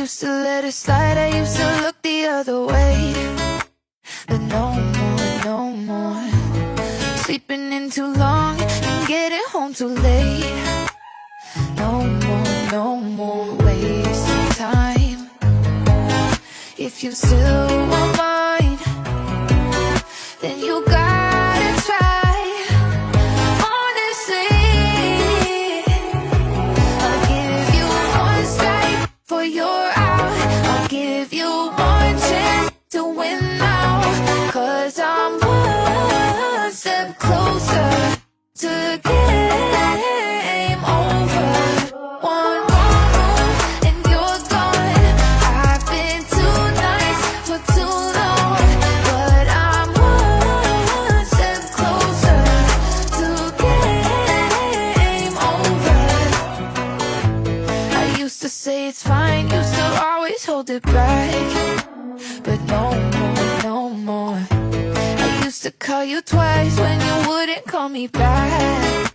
used to let it slide, I used to look the other way. But no more, no more. Sleeping in too long and getting home too late. No more, no more wasting time. If you still want mine, then you gotta try. Honestly, I'll give you one strike for you're out. I'll give you one chance to win now, 'cause I'm one step closer to game over. One more move and you're gone. I've been too nice for too long, but I'm one step closer to game over. I used to say it's fine, used to always hold it back, but no more, no more. I used to call you twice when you wouldn't call me back.